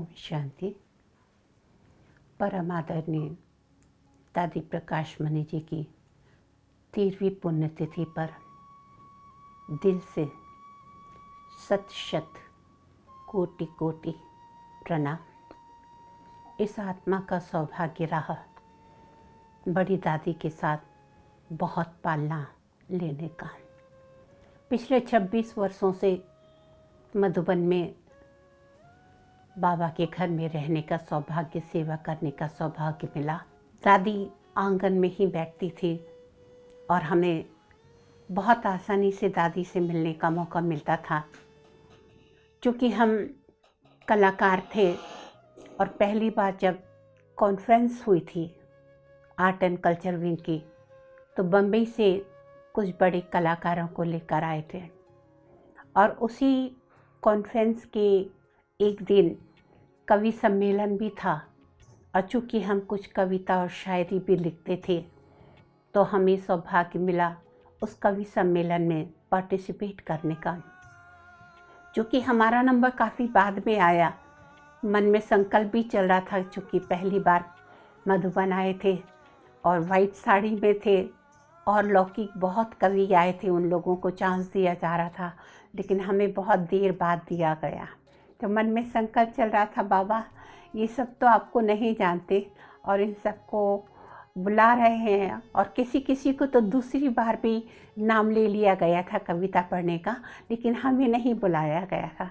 ओम शांति। परम आदरणीय दादी प्रकाश मणि जी की 13वीं पुण्यतिथि पर दिल से शत शत कोटि कोटि प्रणाम। इस आत्मा का सौभाग्य रहा बड़ी दादी के साथ बहुत पालना लेने का। पिछले 26 वर्षों से मधुबन में बाबा के घर में रहने का सौभाग्य, सेवा करने का सौभाग्य मिला। दादी आंगन में ही बैठती थी और हमें बहुत आसानी से दादी से मिलने का मौका मिलता था। क्योंकि हम कलाकार थे और पहली बार जब कॉन्फ्रेंस हुई थी आर्ट एंड कल्चर विंग की, तो बम्बई से कुछ बड़े कलाकारों को लेकर आए थे और उसी कॉन्फ्रेंस के एक दिन कवि सम्मेलन भी था। और चूँकि हम कुछ कविता और शायरी भी लिखते थे, तो हमें सौभाग्य मिला उस कवि सम्मेलन में पार्टिसिपेट करने का। चूँकि हमारा नंबर काफ़ी बाद में आया, मन में संकल्प भी चल रहा था। चूँकि पहली बार मधुबन आए थे और वाइट साड़ी में थे और लौकिक बहुत कवि आए थे, उन लोगों को चांस दिया जा रहा था, लेकिन हमें बहुत देर बाद दिया गया। तो मन में संकल्प चल रहा था, बाबा ये सब तो आपको नहीं जानते और इन सबको बुला रहे हैं, और किसी किसी को तो दूसरी बार भी नाम ले लिया गया था कविता पढ़ने का, लेकिन हमें नहीं बुलाया गया था।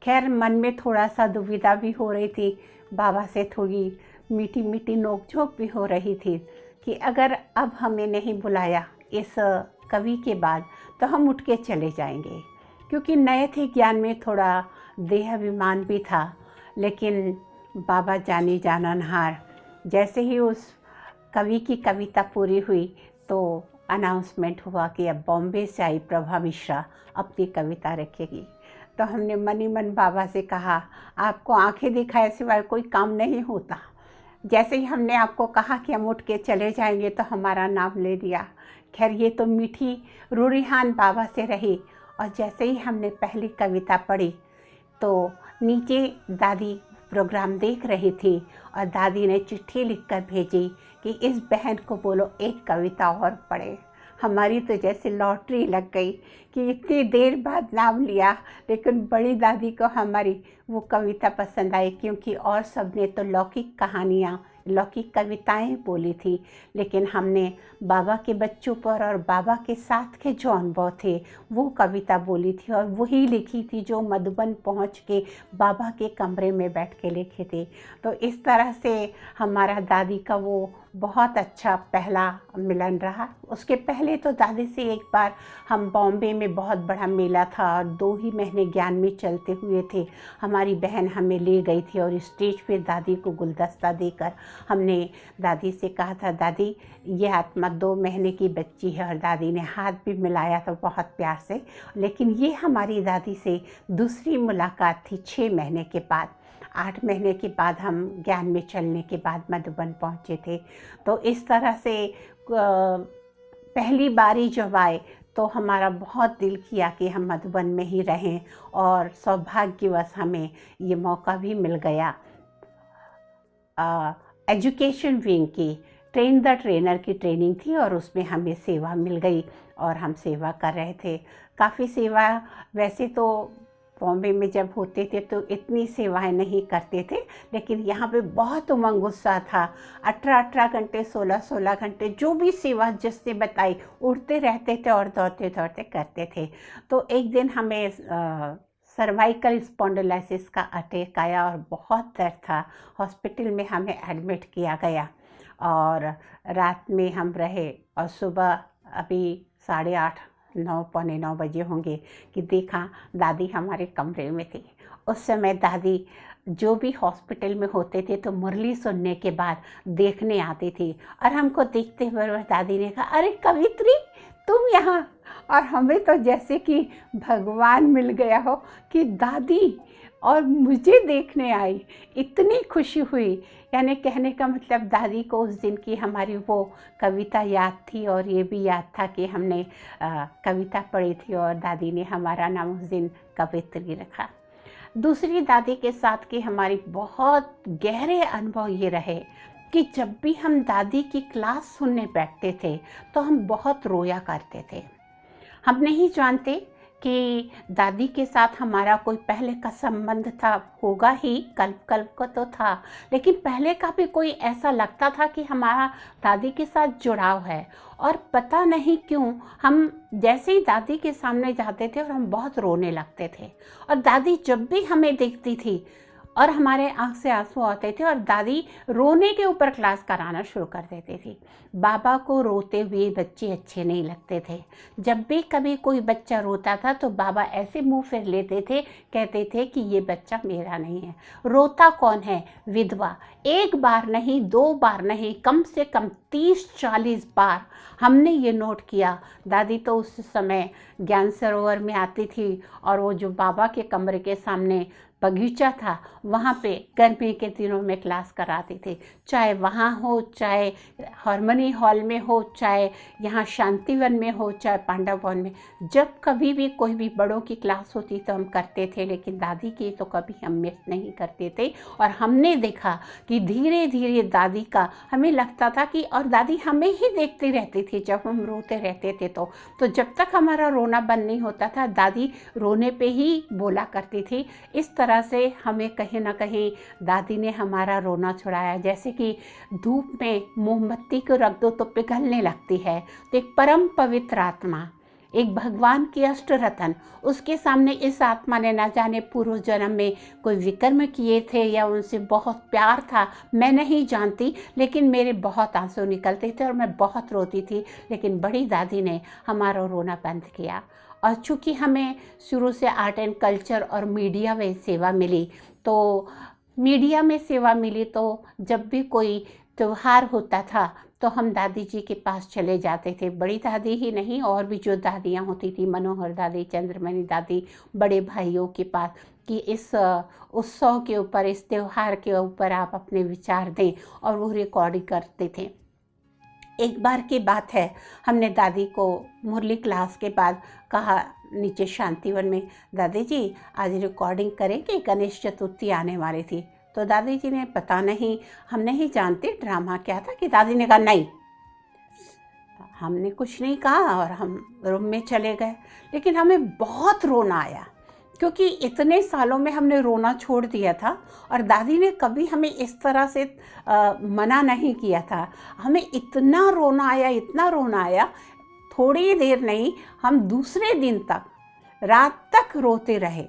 खैर, मन में थोड़ा सा दुविधा भी हो रही थी, बाबा से थोड़ी मीठी मीठी नोकझोंक भी हो रही थी कि अगर अब हमें नहीं बुलाया इस कवि के बाद तो हम उठ के चले जाएंगे। क्योंकि नए थे, ज्ञान में थोड़ा देहाभिमान भी था। लेकिन बाबा जानी जाननहार, जैसे ही उस कवि की कविता पूरी हुई तो अनाउंसमेंट हुआ कि अब बॉम्बे से आई प्रभा मिश्रा अपनी कविता रखेगी। तो हमने मन ही मन बाबा से कहा, आपको आंखें दिखाए सिवाय कोई काम नहीं होता। जैसे ही हमने आपको कहा कि हम उठ के चले जाएंगे तो हमारा नाम ले दिया। खैर, ये तो मीठी रूरिहान बाबा से रही। और जैसे ही हमने पहली कविता पढ़ी तो नीचे दादी प्रोग्राम देख रही थी और दादी ने चिट्ठी लिखकर भेजी कि इस बहन को बोलो एक कविता और पढ़े। हमारी तो जैसे लॉटरी लग गई कि इतनी देर बाद नाम लिया, लेकिन बड़ी दादी को हमारी वो कविता पसंद आई। क्योंकि और सब ने तो लौकिक कहानियाँ, लौकिक कविताएं बोली थी, लेकिन हमने बाबा के बच्चों पर और बाबा के साथ के जो अनुभव थे वो कविता बोली थी और वही लिखी थी जो मधुबन पहुंच के बाबा के कमरे में बैठ के लिखे थे। तो इस तरह से हमारा दादी का वो बहुत अच्छा पहला मिलन रहा। उसके पहले तो दादी से एक बार हम बॉम्बे में बहुत बड़ा मेला था और 2 ही महीने ज्ञान में चलते हुए थे, हमारी बहन हमें ले गई थी और स्टेज पे दादी को गुलदस्ता देकर हमने दादी से कहा था, दादी ये आत्मा 2 महीने की बच्ची है। और दादी ने हाथ भी मिलाया था बहुत प्यार से। लेकिन ये हमारी दादी से दूसरी मुलाकात थी 6 महीने के बाद। 8 महीने के बाद हम ज्ञान में चलने के बाद मधुबन पहुँचे थे। तो इस तरह से पहली बारी जब आए तो हमारा बहुत दिल किया कि हम मधुबन में ही रहें, और सौभाग्यवश हमें ये मौका भी मिल गया। एजुकेशन विंग की ट्रेन द ट्रेनर की ट्रेनिंग थी और उसमें हमें सेवा मिल गई और हम सेवा कर रहे थे। काफ़ी सेवा, वैसे तो बॉम्बे में जब होते थे तो इतनी सेवाएं नहीं करते थे, लेकिन यहाँ पे बहुत उमंग उत्साह था। 18 घंटे 16 घंटे जो भी सेवा जिसने बताई उड़ते रहते थे और दौड़ते दौड़ते करते थे। तो एक दिन हमें सर्वाइकल स्पॉन्डिलाइसिस का अटैक आया और बहुत दर्द था। हॉस्पिटल में हमें एडमिट किया गया और रात में हम रहे और सुबह अभी 8:30 9 पौने 9 बजे होंगे कि देखा दादी हमारे कमरे में थी। उस समय दादी जो भी हॉस्पिटल में होते थे तो मुरली सुनने के बाद देखने आती थी और हमको देखते हुए दादी ने कहा, अरे कवित्री तुम यहाँ। और हमें तो जैसे कि भगवान मिल गया हो कि दादी और मुझे देखने आई, इतनी खुशी हुई। यानी कहने का मतलब दादी को उस दिन की हमारी वो कविता याद थी और ये भी याद था कि हमने कविता पढ़ी थी और दादी ने हमारा नाम उस दिन कवित्री रखा। दूसरी दादी के साथ की हमारी बहुत गहरे अनुभव ये रहे कि जब भी हम दादी की क्लास सुनने बैठते थे तो हम बहुत रोया करते थे। हम नहीं जानते कि दादी के साथ हमारा कोई पहले का संबंध था, होगा ही, कल्प को तो था, लेकिन पहले का भी कोई ऐसा लगता था कि हमारा दादी के साथ जुड़ाव है। और पता नहीं क्यों हम जैसे ही दादी के सामने जाते थे और हम बहुत रोने लगते थे, और दादी जब भी हमें देखती थी और हमारे आँख से आंसू आते थे और दादी रोने के ऊपर क्लास कराना शुरू कर देती थी। बाबा को रोते हुए बच्चे अच्छे नहीं लगते थे। जब भी कभी कोई बच्चा रोता था तो बाबा ऐसे मुंह फेर लेते थे, कहते थे कि ये बच्चा मेरा नहीं है। रोता कौन है? विधवा। एक बार नहीं, 2 बार नहीं, कम से कम 30-40 बार हमने ये नोट किया। दादी तो उस समय ज्ञान सरोवर में आती थी और वो जो बाबा के कमरे के सामने बगीचा था वहाँ पे गर्मी के दिनों में क्लास कराती थी। चाहे वहाँ हो, चाहे हारमोनी हॉल में हो, चाहे यहाँ शांतिवन में हो, चाहे पांडव भवन में, जब कभी भी कोई भी बड़ों की क्लास होती तो हम करते थे, लेकिन दादी की तो कभी हम मिस नहीं करते थे। और हमने देखा कि धीरे धीरे दादी का हमें लगता था कि, और दादी हमें ही देखती रहती थी जब हम रोते रहते थे। तो जब तक हमारा रोना बंद नहीं होता था दादी रोने पे ही बोला करती थी। इस तरह से हमें कहीं ना कहीं दादी ने हमारा रोना छुड़ाया। जैसे कि धूप में मोमबत्ती को रख दो तो पिघलने लगती है, तो एक परम पवित्र आत्मा, एक भगवान की अष्टरत्न, उसके सामने इस आत्मा ने ना जाने पूर्व जन्म में कोई विकर्म किए थे या उनसे बहुत प्यार था, मैं नहीं जानती, लेकिन मेरे बहुत आंसू निकलते थे और मैं बहुत रोती थी। लेकिन बड़ी दादी ने हमारा रोना बंद किया। और चूँकि हमें शुरू से आर्ट एंड कल्चर और मीडिया में सेवा मिली, तो मीडिया में सेवा मिली तो जब भी कोई त्यौहार होता था तो हम दादी जी के पास चले जाते थे। बड़ी दादी ही नहीं, और भी जो दादियाँ होती थी, मनोहर दादी, चंद्रमणि दादी, बड़े भाइयों के पास, कि इस उत्सव के ऊपर, इस त्यौहार के ऊपर आप अपने विचार दें, और वो रिकॉर्डिंग करते थे। एक बार की बात है, हमने दादी को मुरली क्लास के बाद कहा नीचे शांतिवन में, दादी जी आज रिकॉर्डिंग करेंगे, गणेश चतुर्थी आने वाली थी। तो दादी जी ने, पता नहीं, हम नहीं जानते ड्रामा क्या था, कि दादी ने कहा नहीं। हमने कुछ नहीं कहा और हम रूम में चले गए। लेकिन हमें बहुत रोना आया, क्योंकि इतने सालों में हमने रोना छोड़ दिया था और दादी ने कभी हमें इस तरह से मना नहीं किया था। हमें इतना रोना आया, इतना रोना आया, थोड़ी देर नहीं, हम दूसरे दिन तक रात तक रोते रहे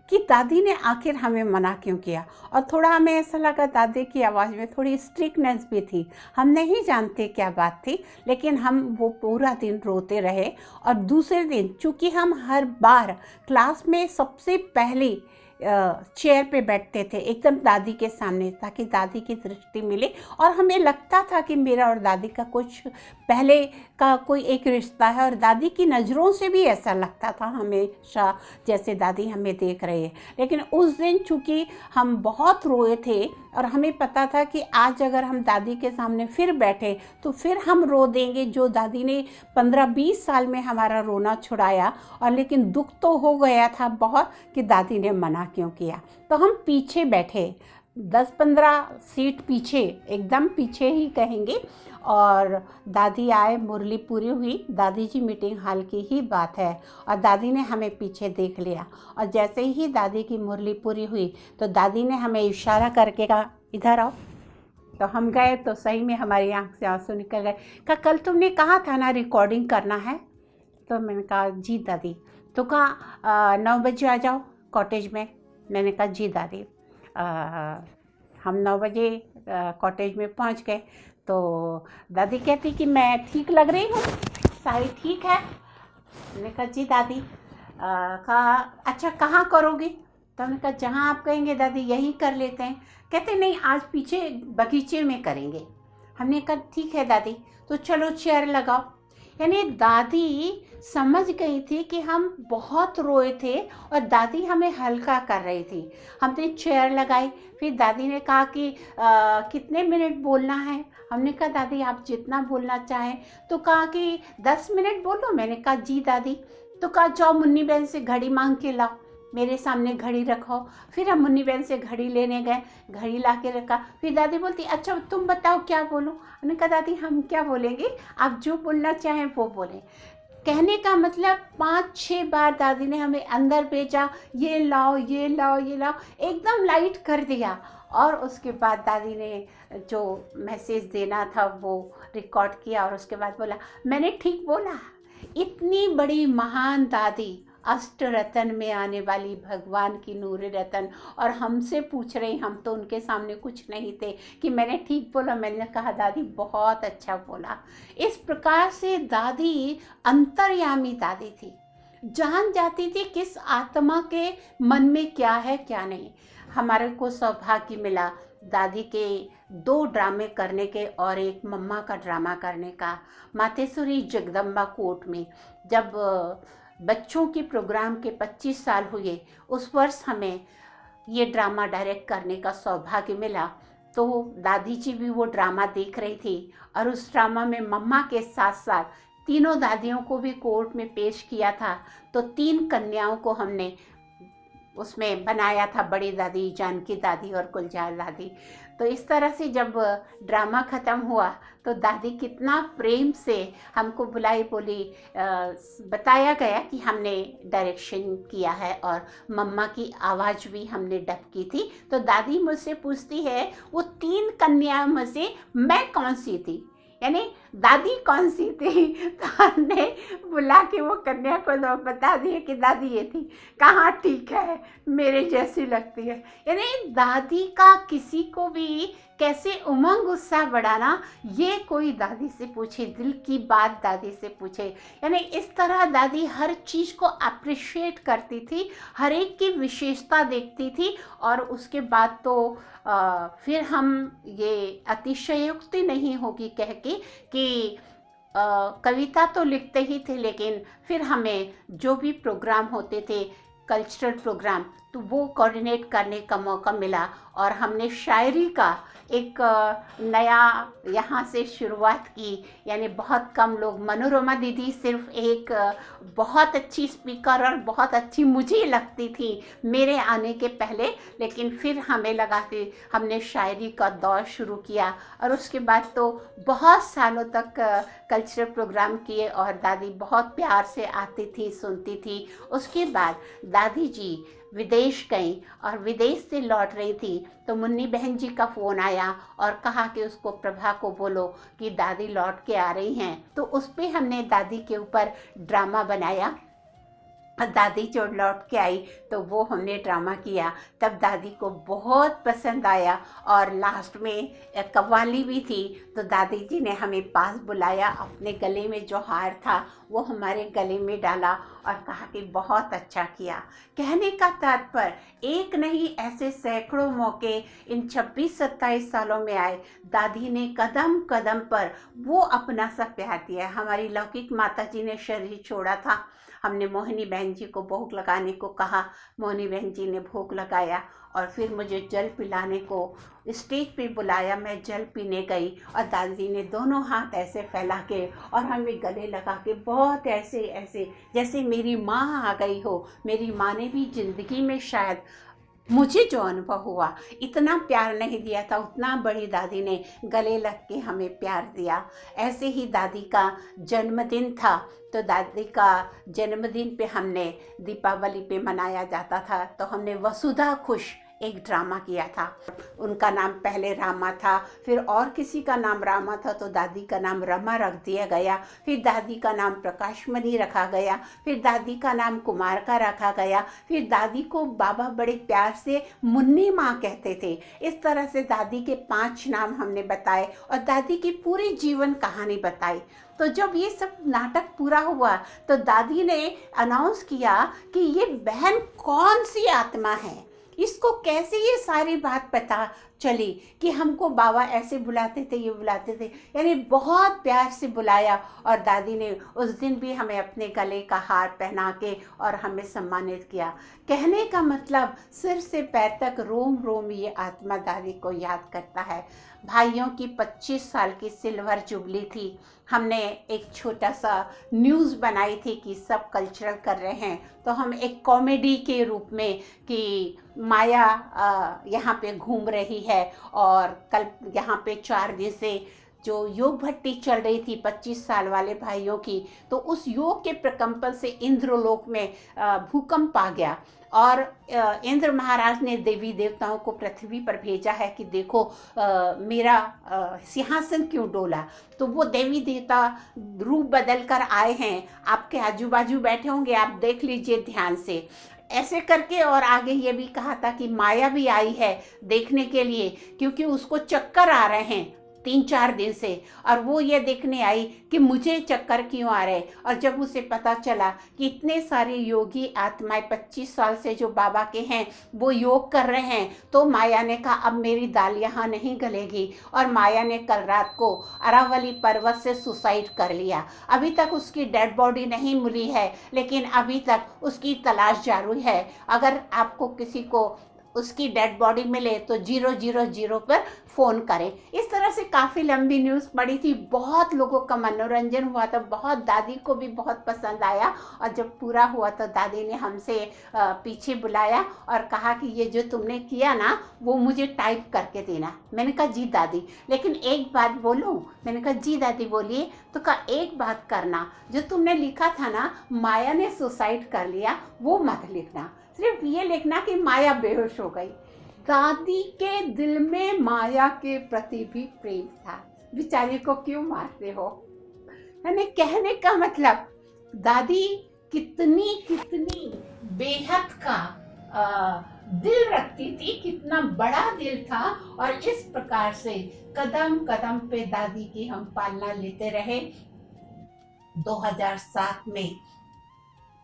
कि दादी ने आखिर हमें मना क्यों किया। और थोड़ा हमें ऐसा लगा दादी की आवाज़ में थोड़ी स्ट्रिक्टनेस भी थी। हम नहीं जानते क्या बात थी, लेकिन हम वो पूरा दिन रोते रहे। और दूसरे दिन चूँकि हम हर बार क्लास में सबसे पहली चेयर पे बैठते थे, एकदम दादी के सामने, ताकि दादी की दृष्टि मिले। और हमें लगता था कि मेरा और दादी का कुछ पहले का कोई एक रिश्ता है, और दादी की नज़रों से भी ऐसा लगता था हमेशा जैसे दादी हमें देख रहे हैं। लेकिन उस दिन चूँकि हम बहुत रोए थे और हमें पता था कि आज अगर हम दादी के सामने फिर बैठे तो फिर हम रो देंगे, जो दादी ने 15-20 साल में हमारा रोना छुड़ाया। और लेकिन दुख तो हो गया था बहुत कि दादी ने मना क्यों किया। तो हम पीछे बैठे, 10-15 सीट पीछे, एकदम पीछे ही कहेंगे। और दादी आए, मुरली पूरी हुई, दादी जी मीटिंग हॉल की ही बात है, और दादी ने हमें पीछे देख लिया। और जैसे ही दादी की मुरली पूरी हुई तो दादी ने हमें इशारा करके कहा, इधर आओ। तो हम गए तो सही में हमारी आंख से आंसू निकल गए। कहा, कल तुमने कहा था ना रिकॉर्डिंग करना है? तो मैंने कहा जी दादी। तो कहा 9 बजे आ जाओ कॉटेज में। मैंने कहा जी दादी। हम 9 बजे कॉटेज में पहुंच गए। तो दादी कहती कि मैं ठीक लग रही हूँ, सारी ठीक है। मैंने कहा जी दादी। कहा अच्छा कहाँ करोगी? तो हमने कहा जहाँ आप कहेंगे दादी यही कर लेते हैं। कहते नहीं, आज पीछे बगीचे में करेंगे। हमने कहा ठीक है दादी, तो चलो चेयर लगाओ। यानी दादी समझ गई थी कि हम बहुत रोए थे और दादी हमें हल्का कर रही थी। हमने चेयर लगाई, फिर दादी ने कहा कि कितने मिनट बोलना है? हमने कहा दादी आप जितना बोलना चाहें। तो कहा कि 10 मिनट बोलो। मैंने कहा जी दादी। तो कहा जाओ मुन्नी बहन से घड़ी मांग के लाओ। मेरे सामने घड़ी रखो। फिर हम मुन्नी बहन से घड़ी लेने गए, घड़ी ला के रखा। फिर दादी बोलती अच्छा तुम बताओ क्या बोलूं। हमने कहा दादी हम क्या बोलेंगे, आप जो बोलना चाहें वो बोलें। कहने का मतलब 5-6 बार दादी ने हमें अंदर भेजा, ये लाओ ये लाओ ये लाओ, एकदम लाइट कर दिया। और उसके बाद दादी ने जो मैसेज देना था वो रिकॉर्ड किया और उसके बाद बोला मैंने ठीक बोला। इतनी बड़ी महान दादी, अष्ट रतन में आने वाली भगवान की नूर रतन, और हमसे पूछ रही, हम तो उनके सामने कुछ नहीं थे, कि मैंने ठीक बोला। मैंने कहा दादी बहुत अच्छा बोला। इस प्रकार से दादी अंतर्यामी दादी थी, जान जाती थी किस आत्मा के मन में क्या है क्या नहीं। हमारे को सौभाग्य मिला दादी के 2 ड्रामे करने के और एक मम्मा का ड्रामा करने का, मातेश्वरी जगदम्बा कोर्ट में। जब बच्चों के प्रोग्राम के 25 साल हुए, उस वर्ष हमें ये ड्रामा डायरेक्ट करने का सौभाग्य मिला। तो दादी जी भी वो ड्रामा देख रही थी और उस ड्रामा में मम्मा के साथ साथ तीनों दादियों को भी कोर्ट में पेश किया था। तो 3 कन्याओं को हमने उसमें बनाया था, बड़ी दादी, जानकी दादी और गुलजार दादी। तो इस तरह से जब ड्रामा ख़त्म हुआ तो दादी कितना प्रेम से हमको बुलाई, बोली बताया गया कि हमने डायरेक्शन किया है और मम्मा की आवाज़ भी हमने डब की थी। तो दादी मुझसे पूछती है वो 3 कन्याओं में से मैं कौन सी थी, यानी दादी कौन सी थी। तो हमने बुला के वो कन्या को बता दिए कि दादी ये थी। कहाँ ठीक है, मेरे जैसी लगती है। यानी दादी का किसी को भी कैसे उमंग उत्साह बढ़ाना, ये कोई दादी से पूछे, दिल की बात दादी से पूछे। यानी इस तरह दादी हर चीज़ को अप्रिशिएट करती थी, हर एक की विशेषता देखती थी। और उसके बाद तो फिर हम ये अतिशयोक्ति नहीं होगी कह के कि कविता तो लिखते ही थे, लेकिन फिर हमें जो भी प्रोग्राम होते थे कल्चरल प्रोग्राम, तो वो कोऑर्डिनेट करने का मौका मिला। और हमने शायरी का एक नया यहाँ से शुरुआत की। यानी बहुत कम लोग, मनोरमा दीदी सिर्फ एक बहुत अच्छी स्पीकर और बहुत अच्छी मुझे लगती थी मेरे आने के पहले, लेकिन फिर हमें लगा कि हमने शायरी का दौर शुरू किया। और उसके बाद तो बहुत सालों तक कल्चरल प्रोग्राम किए और दादी बहुत प्यार से आती थी, सुनती थी। उसके बाद दादी जी विदेश गई और विदेश से लौट रही थी तो मुन्नी बहन जी का फ़ोन आया और कहा कि उसको प्रभा को बोलो कि दादी लौट के आ रही हैं। तो उस पर हमने दादी के ऊपर ड्रामा बनाया। दादी जो लौट के आई तो वो हमने ड्रामा किया, तब दादी को बहुत पसंद आया। और लास्ट में कव्वाली भी थी, तो दादी जी ने हमें पास बुलाया, अपने गले में जो हार था वो हमारे गले में डाला और कहा कि बहुत अच्छा किया। कहने का तात्पर्य एक नहीं, ऐसे सैकड़ों मौके इन 26-27 सालों में आए। दादी ने कदम कदम पर वो अपना सा प्यार दिया। हमारी लौकिक माता जी ने शरीर छोड़ा था, हमने मोहिनी बहन जी को भोग लगाने को कहा, मोहिनी बहन जी ने भोग लगाया और फिर मुझे जल पिलाने को स्टेज पे बुलाया। मैं जल पीने गई और दादी ने दोनों हाथ ऐसे फैला के और हमें गले लगा के बहुत ऐसे ऐसे जैसे मेरी माँ आ गई हो। मेरी माँ ने भी ज़िंदगी में शायद मुझे जो अनुभव हुआ इतना प्यार नहीं दिया था, उतना बड़ी दादी ने गले लग के हमें प्यार दिया। ऐसे ही दादी का जन्मदिन था, तो दादी का जन्मदिन पे हमने दीपावली पे मनाया जाता था, तो हमने वसुधा खुश एक ड्रामा किया था। उनका नाम पहले रामा था, फिर और किसी का नाम रामा था तो दादी का नाम रमा रख दिया गया। फिर दादी का नाम प्रकाशमणि रखा गया, फिर दादी का नाम कुमार का रखा गया। फिर दादी को बाबा बड़े प्यार से मुन्नी माँ कहते थे। इस तरह से दादी के 5 नाम हमने बताए और दादी की पूरी जीवन कहानी बताई। तो जब ये सब नाटक पूरा हुआ तो दादी ने अनाउंस किया कि ये बहन कौन सी आत्मा है, इसको कैसे ये सारी बात पता चली कि हमको बाबा ऐसे बुलाते थे, ये बुलाते थे। यानी बहुत प्यार से बुलाया और दादी ने उस दिन भी हमें अपने गले का हार पहना के और हमें सम्मानित किया। कहने का मतलब सिर से पैर तक रोम रोम ये आत्मा दादी को याद करता है। भाइयों की 25 साल की सिल्वर जुबली थी, हमने एक छोटा सा न्यूज़ बनाई थी कि सब कल्चरल कर रहे हैं, तो हम एक कॉमेडी के रूप में कि माया यहाँ पे घूम रही है और कल यहाँ पे 4 दिन से जो योग भट्टी चल रही थी 25 साल वाले भाइयों की, तो उस योग के प्रकंपन से इंद्रलोक में भूकंप आ गया और इंद्र महाराज ने देवी देवताओं को पृथ्वी पर भेजा है कि देखो मेरा सिंहासन क्यों डोला। तो वो देवी देवता रूप बदल कर आए हैं, आपके आजू बाजू बैठे होंगे, आप देख लीजिए ध्यान से। ऐसे करके और आगे ये भी कहा था कि माया भी आई है देखने के लिए, क्योंकि उसको चक्कर आ रहे हैं 3-4 दिन से, और वो ये देखने आई कि मुझे चक्कर क्यों आ रहे। और जब उसे पता चला कि इतने सारे योगी आत्माएं 25 साल से जो बाबा के हैं वो योग कर रहे हैं, तो माया ने कहा अब मेरी दाल यहाँ नहीं गलेगी, और माया ने कल रात को अरावली पर्वत से सुसाइड कर लिया। अभी तक उसकी डेड बॉडी नहीं मिली है, लेकिन अभी तक उसकी तलाश जारी है। अगर आपको किसी को उसकी डेड बॉडी मिले तो 000 पर फ़ोन करें। इस तरह से काफ़ी लंबी न्यूज़ पड़ी थी, बहुत लोगों का मनोरंजन हुआ था, बहुत दादी को भी बहुत पसंद आया। और जब पूरा हुआ तो दादी ने हमसे पीछे बुलाया और कहा कि ये जो तुमने किया ना वो मुझे टाइप करके देना। मैंने कहा जी दादी, लेकिन एक बात बोलूं? मैंने कहा जी दादी बोलिए। तो कहा एक बात करना, जो तुमने लिखा था ना माया ने सुसाइड कर लिया, वो मत लिखना, सिर्फ ये लिखना कि माया बेहोश हो गई। दादी के दिल में माया के प्रति भी प्रेम था, बेचारी को क्यों मारते हो। मैंने कहने का मतलब दादी कितनी कितनी बेहद का दिल रखती थी, कितना बड़ा दिल था। और इस प्रकार से कदम कदम पे दादी की हम पालना लेते रहे। 2007 में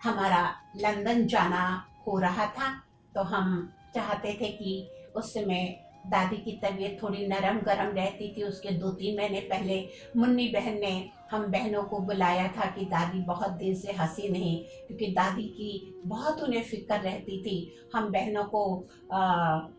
हमारा लंदन जाना हो रहा था, तो हम चाहते थे कि उस समय दादी की तबीयत थोड़ी नरम गरम रहती थी। उसके 2-3 महीने पहले मुन्नी बहन ने हम बहनों को बुलाया था कि दादी बहुत दिन से हंसी नहीं, क्योंकि दादी की बहुत उन्हें फिक्र रहती थी। हम बहनों को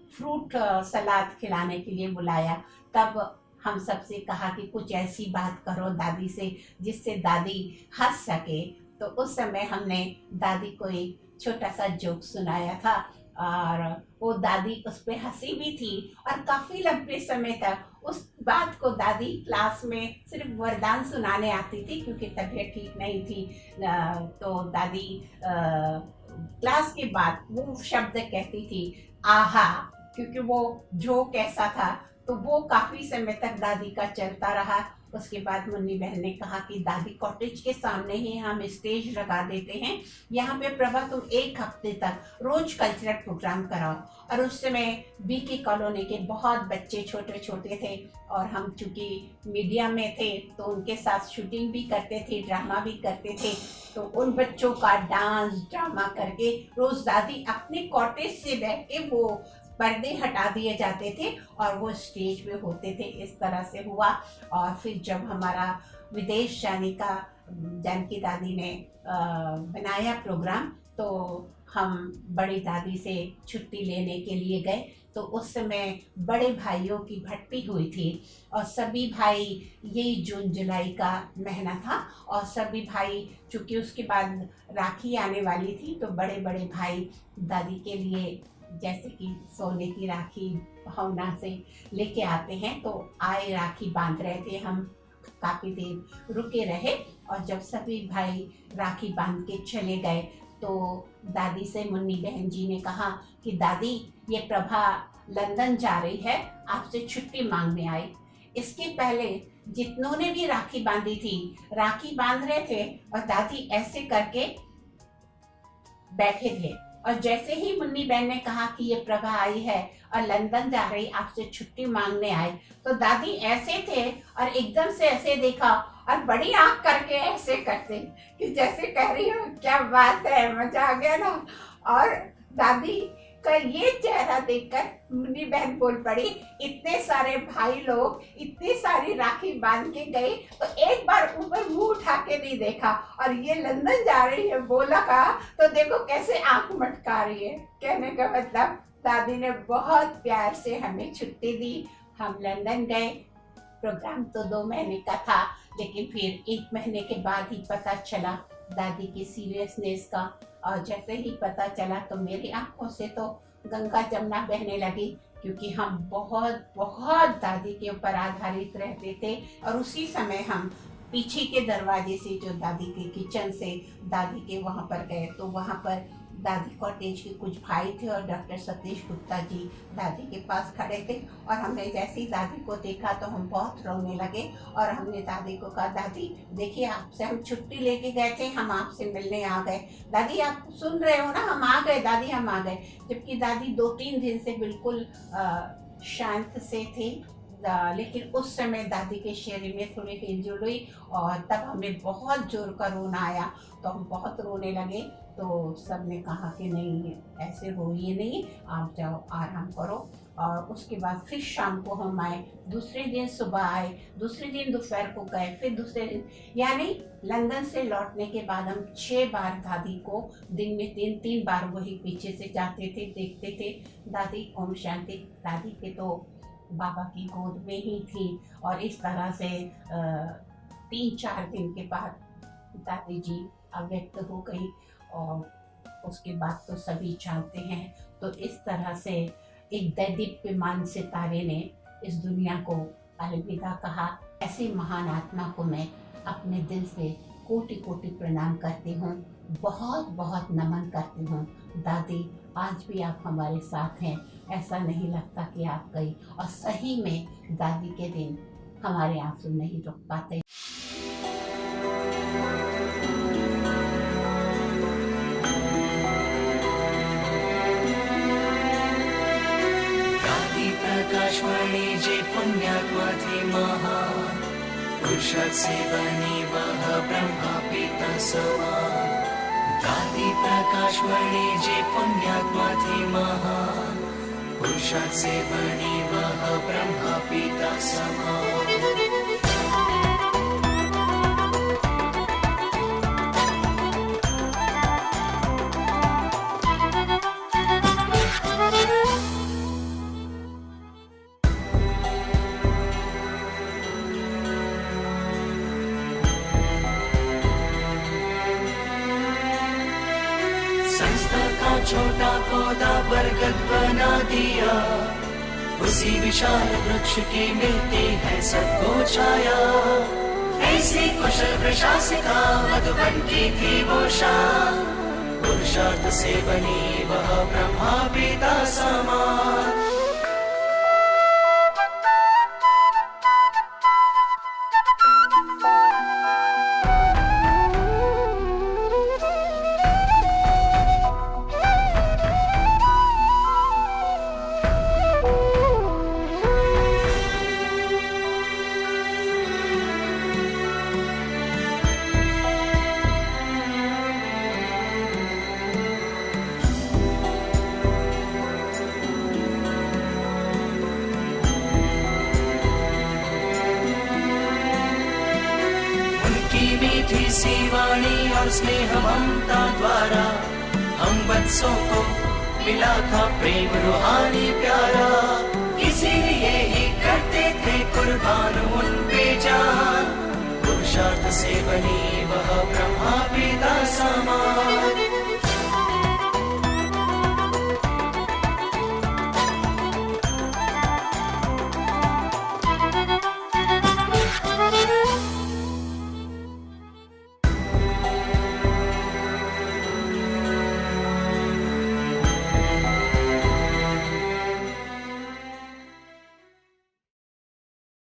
फ्रूट सलाद खिलाने के लिए बुलाया। तब हम सबसे कहा कि कुछ ऐसी बात करो दादी से जिससे दादी हंस सके। तो उस समय हमने दादी को एक छोटा सा जोक सुनाया था और वो दादी उस पर हंसी भी थी। और काफ़ी लंबे समय तक उस बात को दादी क्लास में सिर्फ वरदान सुनाने आती थी, क्योंकि तबीयत ठीक नहीं थी। तो दादी क्लास के बाद वो शब्द कहती थी आहा, क्योंकि वो जोक ऐसा था। तो वो काफ़ी समय तक दादी का चलता रहा। उसके बाद मुन्नी बहन ने कहा कि दादी कॉटेज के सामने ही हम स्टेज लगा देते हैं, यहाँ पे प्रभा तुम 1 हफ्ते तक रोज कल्चरल प्रोग्राम कराओ। और उस समय बीके कॉलोनी के बहुत बच्चे छोटे छोटे थे, और हम चूँकि मीडिया में थे तो उनके साथ शूटिंग भी करते थे, ड्रामा भी करते थे। तो उन बच्चों का डांस ड्रामा करके रोज दादी अपने कॉटेज से बैठ के वो पर्दे हटा दिए जाते थे और वो स्टेज पे होते थे। इस तरह से हुआ। और फिर जब हमारा विदेश जाने का जानकी दादी ने बनाया प्रोग्राम, तो हम बड़ी दादी से छुट्टी लेने के लिए गए। तो उस समय बड़े भाइयों की भट्टी हुई थी, और सभी भाई, यही जून जुलाई का महीना था, और सभी भाई चूँकि उसके बाद राखी आने वाली थी, तो बड़े बड़े भाई दादी के लिए जैसे कि सोने की राखी भावना से लेके आते हैं, तो आए राखी बांध रहे थे। हम काफ़ी देर रुके रहे, और जब सभी भाई राखी बांध के चले गए तो दादी से मुन्नी बहन जी ने कहा कि दादी ये प्रभा लंदन जा रही है, आपसे छुट्टी मांगने आई। इसके पहले जितनों ने भी राखी बांधी थी, राखी बांध रहे थे और दादी ऐसे करके बैठे थे। और जैसे ही मुन्नी बहन ने कहा कि ये प्रभा आई है और लंदन जा रही, आपसे छुट्टी मांगने आए, तो दादी ऐसे थे और एकदम से ऐसे देखा और बड़ी आंख करके ऐसे करते कि जैसे कह रही हो क्या बात है, मजा आ गया ना। और दादी का ये चेहरा देखकर मुन्नी बहन बोल पड़ी, इतने सारे भाई लोग इतनी सारी राखी बांध के गए, तो एक बार ऊपर मुंह उठा के नहीं देखा, और ये लंदन जा रही है बोला का, तो देखो कैसे आंख मटका रही है। कहने का मतलब दादी ने बहुत प्यार से हमें छुट्टी दी। हम लंदन गए। प्रोग्राम तो 2 महीने का था, लेकिन फिर 1 महीने के बाद ही पता चला दादी की सीरियसनेस का। और जैसे ही पता चला तो मेरी आंखों से तो गंगा जमुना बहने लगी, क्योंकि हम बहुत बहुत दादी के ऊपर आधारित रहते थे। और उसी समय हम पीछे के दरवाजे से, जो दादी के किचन से दादी के वहाँ पर गए, तो वहाँ पर दादी कॉटेज के कुछ भाई थे और डॉक्टर सतीश गुप्ता जी दादी के पास खड़े थे। और हमने जैसे ही दादी को देखा तो हम बहुत रोने लगे। और हमने दादी को कहा, दादी देखिए, आपसे हम छुट्टी लेके गए थे, हम आपसे मिलने आ गए। दादी आप सुन रहे हो ना, हम आ गए दादी, हम आ गए। जबकि दादी 2-3 दिन से बिल्कुल शांत से थी, लेकिन उस समय दादी के शरीर में थोड़ी हिलजुल हुई और तब हमें बहुत जोर का रोना आया। तो हम बहुत रोने लगे। तो सब ने कहा कि नहीं, ऐसे रोइए नहीं, आप जाओ आराम करो। और उसके बाद फिर शाम को हम आए, दूसरे दिन सुबह आए, दूसरे दिन दोपहर को गए, फिर दूसरे दिन, यानी लंदन से लौटने के बाद हम 6 बार दादी को दिन में 3-3 बार वही पीछे से जाते थे, देखते थे। दादी ओम शांति दादी के तो बाबा की गोद में ही थी। और इस तरह से 3-4 दिन के बाद दादी जी अव्यक्त हो गई। और उसके बाद तो सभी जानते हैं। तो इस तरह से एक दैदीप्यमान सितारे ने इस दुनिया को अलविदा कहा। ऐसी महान आत्मा को मैं अपने दिल से कोटि कोटि प्रणाम करती हूँ, बहुत बहुत नमन करती हूँ। दादी, आज भी आप हमारे साथ हैं, ऐसा नहीं लगता कि आप गई। और सही में दादी के दिन हमारे आंसू नहीं रुक पाते। प्रकाशमणि जे पुण्यात्मा थी महान, पुरुषार्थ से बनी वह ब्रह्मा पिता समान। दादी प्रकाशमणि जे पुण्यात्मा थी महान, पुरुषार्थ से बनी वह ब्रह्मा पिता समान। संस्था का छोटा पौधा बरगद बना दिया, उसी विशाल वृक्ष की मिलती है सबको छाया। ऐसी कुशल प्रशासिका मधुबन की थी वो शान, पुरुषार्थ से बनी वह ब्रह्मा पिता समान। मीठी सी वाणी और स्नेह ममता द्वारा हम बच्चों को मिला था प्रेम रूहानी प्यारा। इसीलिए ही करते थे कुर्बान उन पे जान, पुरुषार्थ से बनी वह ब्रह्मा पिता